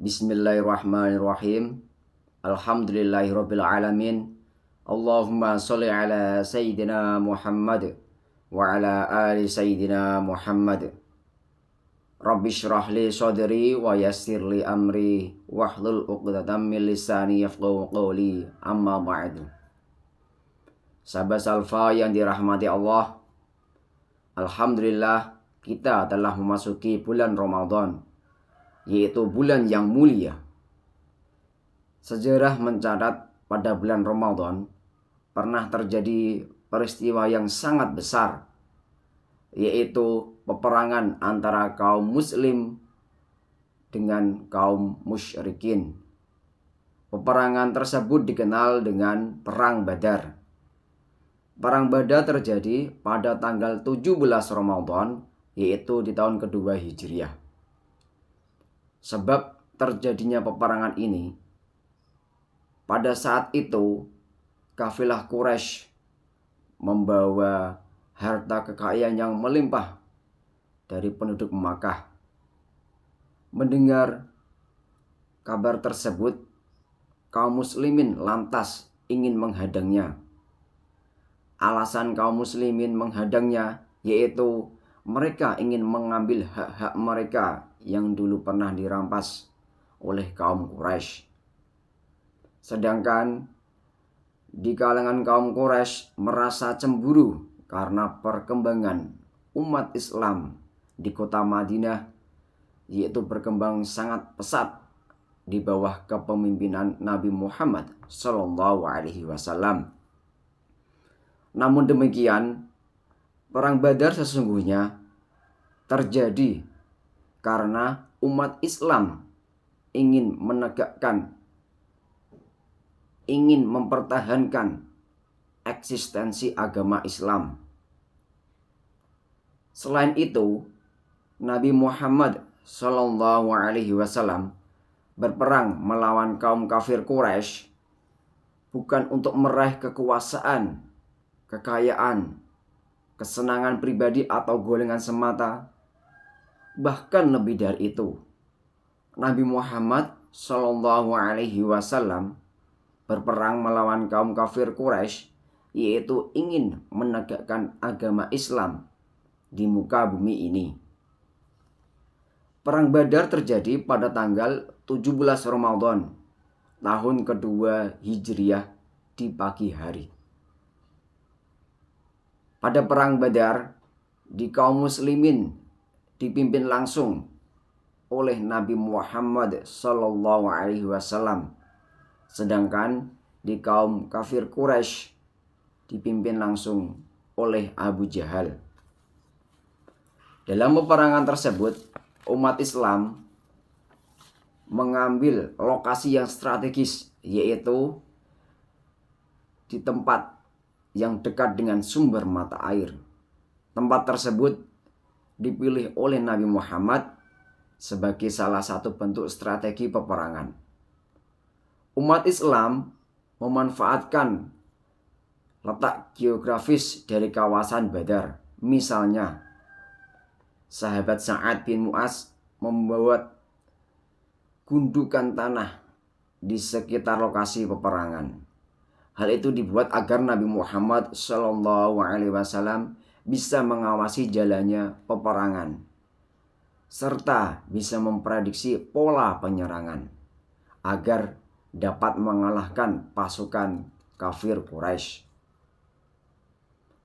Bismillahirrahmanirrahim. Alhamdulillahirabbil alamin. Allahumma sholli ala sayyidina Muhammad wa ala ali sayyidina Muhammad. Rabbi shrah li sadri wa yassir li amri wahlul 'uqdatam min lisani yafqahu qawli. Amma ba'du. Sahabat Salfa yang dirahmati Allah, alhamdulillah kita telah memasuki bulan Ramadan, yaitu bulan yang mulia. Sejarah mencatat pada bulan Ramadan pernah terjadi peristiwa yang sangat besar, yaitu peperangan antara kaum muslim dengan kaum musyrikin. Peperangan tersebut dikenal dengan Perang Badar. Perang Badar terjadi pada tanggal 17 Ramadan, yaitu di tahun kedua Hijriah. Sebab terjadinya peperangan ini, pada saat itu kafilah Quraisy membawa harta kekayaan yang melimpah dari penduduk Makkah. Mendengar kabar tersebut, kaum muslimin lantas ingin menghadangnya. Alasan kaum muslimin menghadangnya yaitu mereka ingin mengambil hak-hak mereka yang dulu pernah dirampas oleh kaum Quraisy. Sedangkan di kalangan kaum Quraisy merasa cemburu karena perkembangan umat Islam di kota Madinah, yaitu berkembang sangat pesat di bawah kepemimpinan Nabi Muhammad SAW. Namun demikian, Perang Badar sesungguhnya terjadi karena umat Islam ingin mempertahankan eksistensi agama Islam. Selain itu, Nabi Muhammad SAW berperang melawan kaum kafir Quraisy bukan untuk meraih kekuasaan, kekayaan, kesenangan pribadi atau golongan semata. Bahkan lebih dari itu, Nabi Muhammad SAW berperang melawan kaum kafir Quraisy, yaitu ingin menegakkan agama Islam di muka bumi ini. Perang Badar terjadi pada tanggal 17 Ramadan tahun kedua Hijriah di pagi hari. Pada Perang Badar, di kaum muslimin dipimpin langsung oleh Nabi Muhammad SAW. Sedangkan di kaum kafir Quraisy dipimpin langsung oleh Abu Jahal. Dalam peperangan tersebut, umat Islam mengambil lokasi yang strategis, yaitu di tempat yang dekat dengan sumber mata air. Tempat tersebut dipilih oleh Nabi Muhammad sebagai salah satu bentuk strategi peperangan. Umat Islam memanfaatkan letak geografis dari kawasan Badar. Misalnya, sahabat Sa'ad bin Mu'az membuat gundukan tanah di sekitar lokasi peperangan. Hal itu dibuat agar Nabi Muhammad SAW bisa mengawasi jalannya peperangan, serta bisa memprediksi pola penyerangan agar dapat mengalahkan pasukan kafir Quraisy.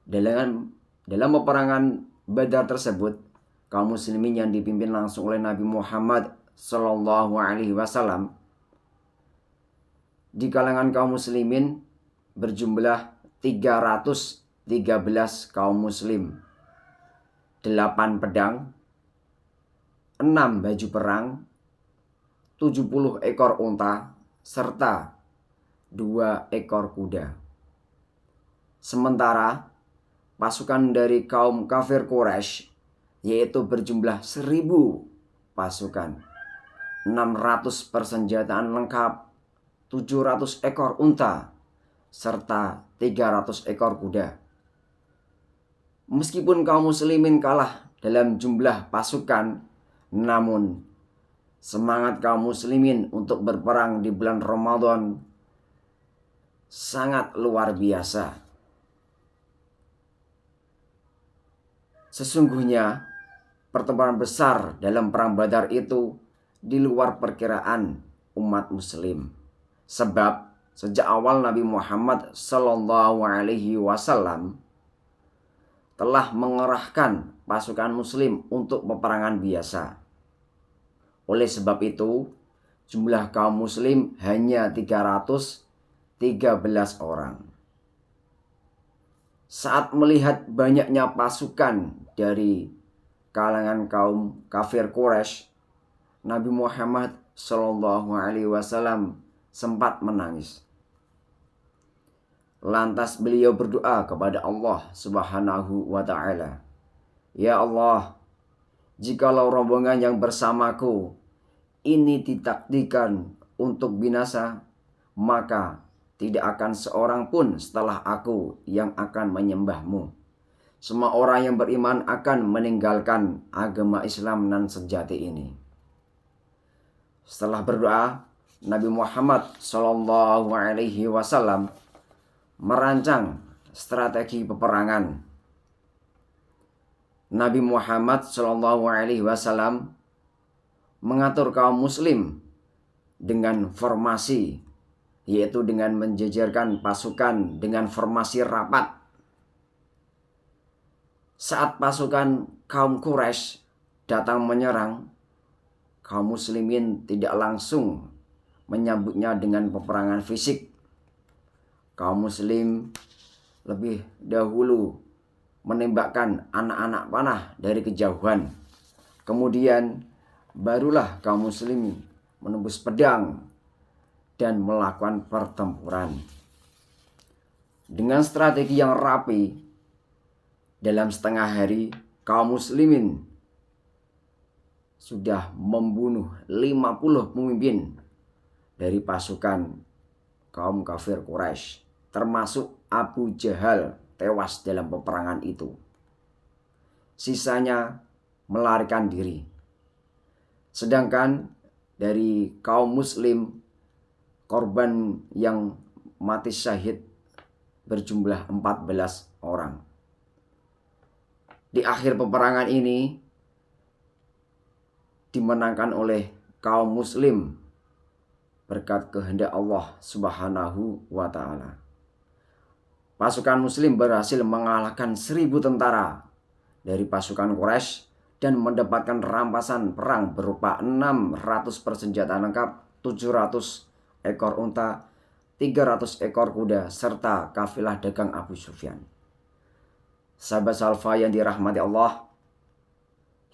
Dalam peperangan Badar tersebut, kaum muslimin yang dipimpin langsung oleh Nabi Muhammad SAW di kalangan kaum muslimin berjumlah 313 kaum muslim, 8 pedang, 6 baju perang, 70 ekor unta, serta 2 ekor kuda. Sementara pasukan dari kaum kafir Quraisy yaitu berjumlah 1000 pasukan, 600 persenjataan lengkap, 700 ekor unta, serta 300 ekor kuda. Meskipun kaum muslimin kalah dalam jumlah pasukan, namun semangat kaum muslimin untuk berperang di bulan Ramadan sangat luar biasa. Sesungguhnya pertempuran besar dalam perang Badar itu di luar perkiraan umat muslim. Sebab sejak awal Nabi Muhammad SAW telah mengerahkan pasukan muslim untuk peperangan biasa. Oleh sebab itu, jumlah kaum muslim hanya 313 orang. Saat melihat banyaknya pasukan dari kalangan kaum kafir Quraisy, Nabi Muhammad SAW sempat menangis. Lantas beliau berdoa kepada Allah Subhanahu wa ta'ala, "Ya Allah, jikalau rombongan yang bersamaku ini ditakdirkan untuk binasa, maka tidak akan seorang pun setelah aku yang akan menyembahmu. Semua orang yang beriman akan meninggalkan agama Islam nan sejati ini." Setelah berdoa, Nabi Muhammad SAW merancang strategi peperangan. Nabi Muhammad SAW mengatur kaum muslim dengan formasi, yaitu dengan menjejerkan pasukan dengan formasi rapat. Saat pasukan kaum Quraisy datang menyerang, kaum muslimin tidak langsung menyambutnya dengan peperangan fisik. Kaum muslim lebih dahulu menembakkan anak-anak panah dari kejauhan. Kemudian barulah kaum muslim menembus pedang dan melakukan pertempuran. Dengan strategi yang rapi, dalam setengah hari kaum muslimin sudah membunuh 50 pemimpin dari pasukan kaum kafir Quraisy, termasuk Abu Jahal tewas dalam peperangan itu. Sisanya melarikan diri. Sedangkan dari kaum muslim, korban yang mati syahid berjumlah 14 orang. Di akhir peperangan ini dimenangkan oleh kaum muslim berkat kehendak Allah Subhanahu wa ta'ala. Pasukan muslim berhasil mengalahkan 1.000 tentara dari pasukan Quraisy dan mendapatkan rampasan perang berupa 600 persenjataan lengkap, 700 ekor unta, 300 ekor kuda, serta kafilah dagang Abu Sufyan. Sahabat Salfa yang dirahmati Allah,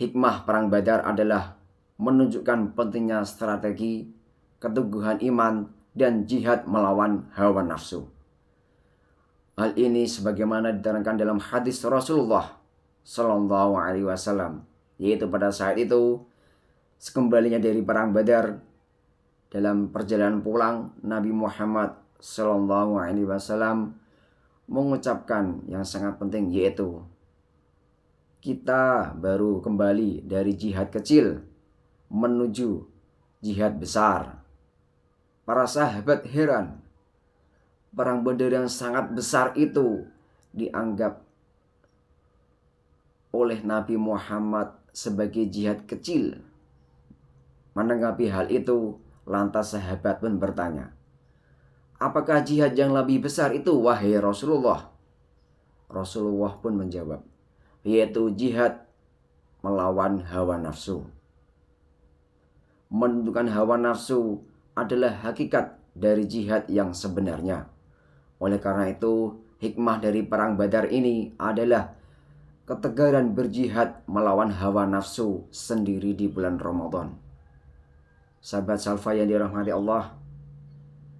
hikmah perang Badar adalah menunjukkan pentingnya strategi, keteguhan iman, dan jihad melawan hawa nafsu. Hal ini sebagaimana diterangkan dalam hadis Rasulullah Sallallahu Alaihi Wasallam, yaitu pada saat itu sekembalinya dari perang Badar, dalam perjalanan pulang Nabi Muhammad Sallallahu Alaihi Wasallam mengucapkan yang sangat penting, yaitu kita baru kembali dari jihad kecil menuju jihad besar. Para sahabat heran, perang Badar yang sangat besar itu dianggap oleh Nabi Muhammad sebagai jihad kecil. Menanggapi hal itu, lantas sahabat pun bertanya, "Apakah jihad yang lebih besar itu, wahai Rasulullah?" Rasulullah pun menjawab, yaitu jihad melawan hawa nafsu. Menentukan hawa nafsu adalah hakikat dari jihad yang sebenarnya. Oleh karena itu, hikmah dari perang Badar ini adalah ketegaran berjihad melawan hawa nafsu sendiri di bulan Ramadan. Sahabat Salfa yang dirahmati Allah,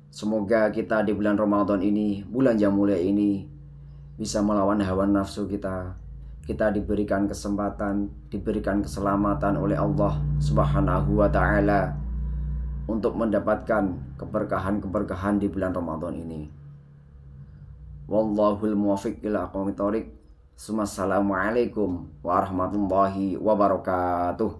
semoga kita di bulan Ramadan ini, bulan yang mulia ini, bisa melawan hawa nafsu kita. Kita diberikan kesempatan, diberikan keselamatan oleh Allah Subhanahu wa ta'ala untuk mendapatkan keberkahan-keberkahan di bulan Ramadan ini. Wallahul muwaffiq ila aqwamit thoriq. Assalamualaikum warahmatullahi wabarakatuh.